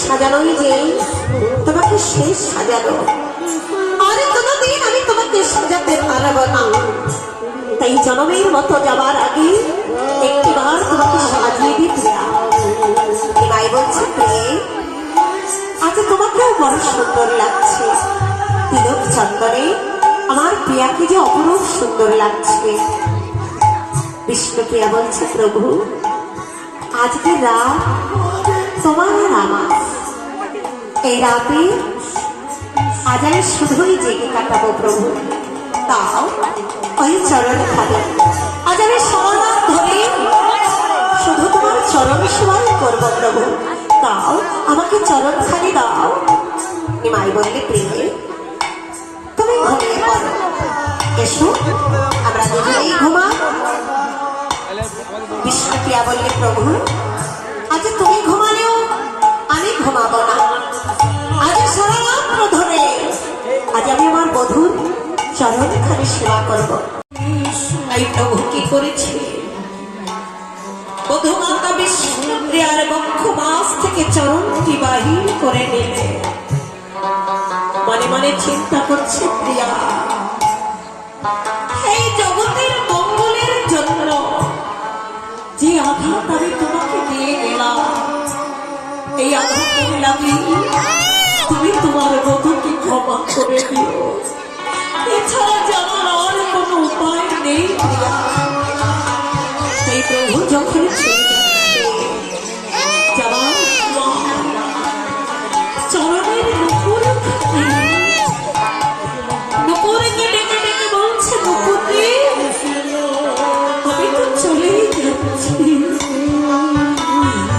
সাজানোই যে তোমাকে শেষ সাজানো, আর কোনোদিন আমি তোমাকে সাজাতে পারবো না। তাই জনমের মতো যাবার আগে একটিবার তোমাকে সাজিয়ে দিতে। মাই বলছে আজ তোমাকেও বড় সুন্দর লাগছে, তিলক চন্দনে আমার প্রিয়াকে যে অপরূপ সুন্দর লাগছে। বিষ্ণুপ্রিয়া বলছে প্রভু আজকে রাত তোমার আর আমার, এই রাতে আজ আমি শুধুই জেগে কাটাবো প্রভু, তাও ওই চরণ খাবে। আজ আমি সারা ধরে শুধু তোমার চরণ সেবাই করবো প্রভু, তাও আমাকে চরণ খালি দাও। মাই বললে প্রিয়ে তুমি ঘুমিয়ে পড়ো, এসো আমরা দুজনেই ঘুমা। বিষ্ণুপ্রিয়া বললে প্রভু আজ তুমি ঘুমালেও আমি ঘুমাবো না, আজ সারা রাত্র ধরে আজ আমি আমার বধূর চরণখানি সেবা করব। তাই প্রভু কি করেছে, বধূমাতা বিষ্ণুপ্রিয়ার বক্ষ মাস থেকে চরণটি বাহির করে নিলে মনে মনে চিন্তা করছে প্রিয়া এই জগতের মঙ্গলের জন্য যে আঘাত আমি তোমাকে দিয়ে গেলাম, এই আঘাতের লাগে তুমি তোমার বধূকে ক্ষমা করে দিও, এছাড়া জানার আর কোনো উপায় নেই প্রিয়া। তাই প্রভু যখন চরণের নুপুরকে ডেকে ডেকে বলছে নুপুরকে আমি তো চলেই যাচ্ছি,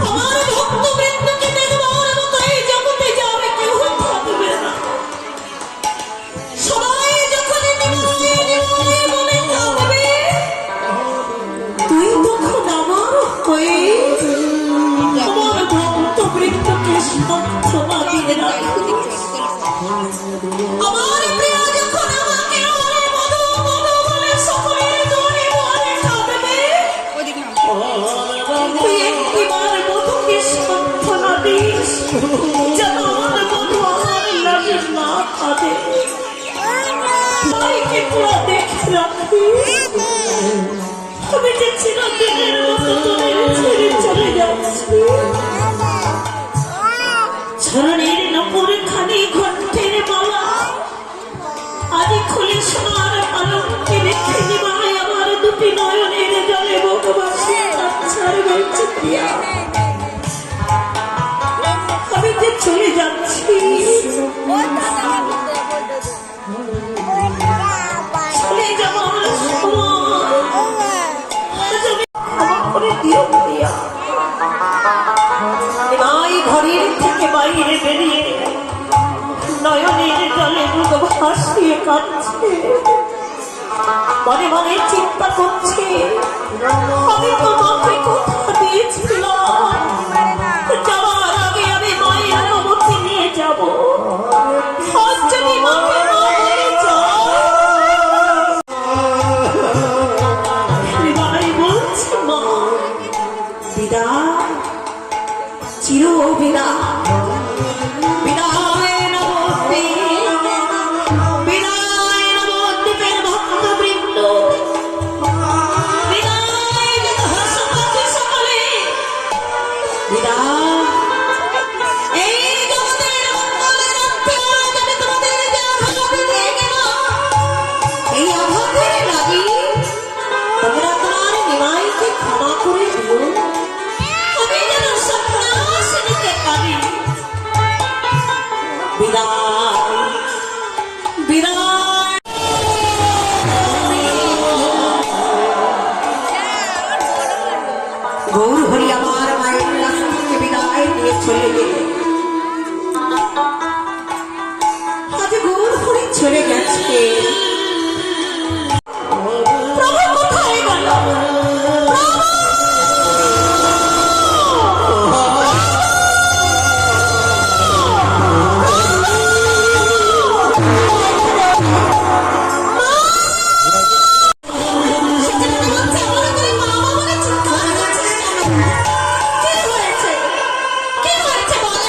আমার ভক্তবৃন্দকে দেখবার মতো এই জগতে যাবে কেউ থাকবে না। সবাই যখন বলে কাঁদবে তুই তখন আমার হয়ে আমার ভক্তবৃন্দকে সান্ত্বনা দিয়ে রাখিস। আমার প্রিয়া যখন আমাকে মধু মধু বলে সকলের দোরে দোরে কাঁদবে তুই একটিবার মধুকে সান্ত্বনা দিস যেন আমার মধু আমার লাগে না কাঁদে। সবাইকে তোরা দেখে রাখিস আমি যে চিরদিনের মতো তোদের ছেড়ে চলে যাচ্ছি। চরণের নপুর খানি ঘণ্টের মালা আজ খুলে সোনার পালঙ্কে রেখে দিবাই আমার দুটি নয়নের জলে ভগবাসী আচ্ছার বলছে প্রিয়া আমি যে চলে যাচ্ছি, চলে যাওয়ার সময় ক্ষমা করে দিও প্রিয়া। ঘরের থেকে বাইরে বেরিয়ে নয়নের জলে মুখ ভাসিয়ে কাঁদছে, মনে মনে চিন্তা করছে আমি তোমাকে কথা দিয়েছিলাম যাওয়ার আগে আমি মায়ের অনুমতি নিয়ে যাব, আজ যদি মাকে না বলে যাই বলছে মা বিদায় চির বিদায় বিদায় নবদ্বীপ বিদায় নবদ্বীপের ভক্তবৃন্দ বিদায় সকলে বিদায়। এই জগতের মঙ্গলের আত্মীয় আমি তোমাদের যে আঘাত দিয়ে গেলাম এই আঘাতের লাগি তোমরা তোমার নিমাইকে ক্ষমা করে দিও, আমি যেন সন্ন্যাস নিতে পারি। বিদায় বিদায়। গৌর হরি আমার মায়ের কাছ থেকে বিদায় নিয়ে চলে গেলে আজ গৌর হরি চলে গেছে, প্রভু কোথায় গেল? কি হয়েছে বলে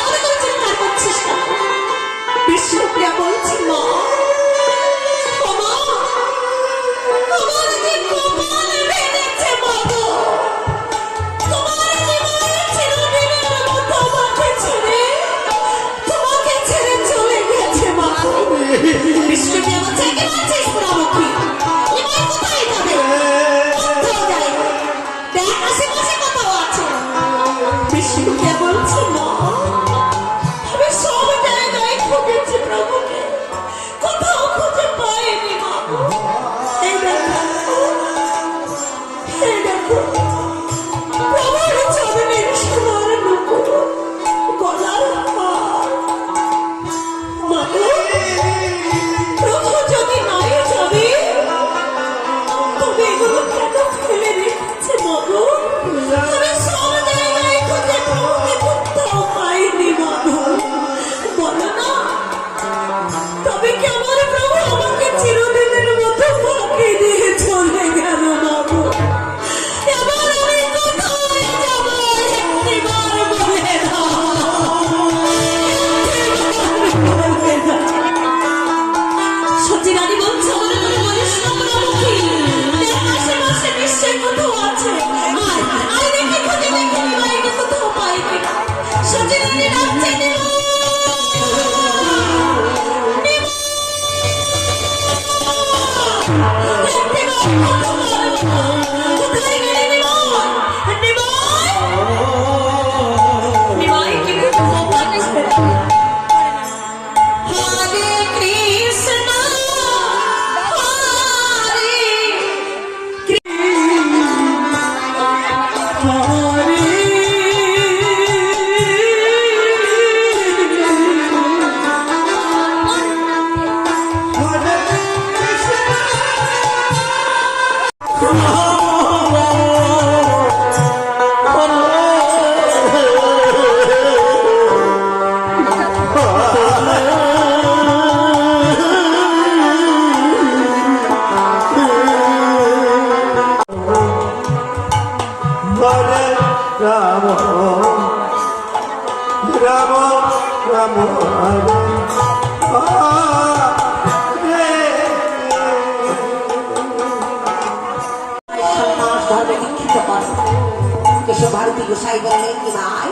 কেশবভারতী গোসাই বললেন কি ভাই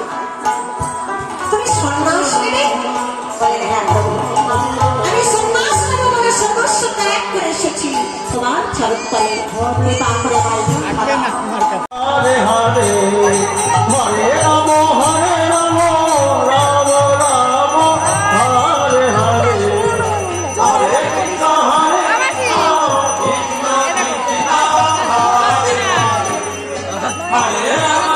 তুমি সন্ন্যাস নেবে বলেন হ্যাঁ আমি সন্ন্যাস নেবো বলে সর্বস্ব ত্যাগ করে এসেছি তোমার চরণতলে কৃপা করে হরে হরে হরে রাম রাম রাম হরে হরে হরে কৃষ্ণ হরে কৃষ্ণ হরে Hare Rama,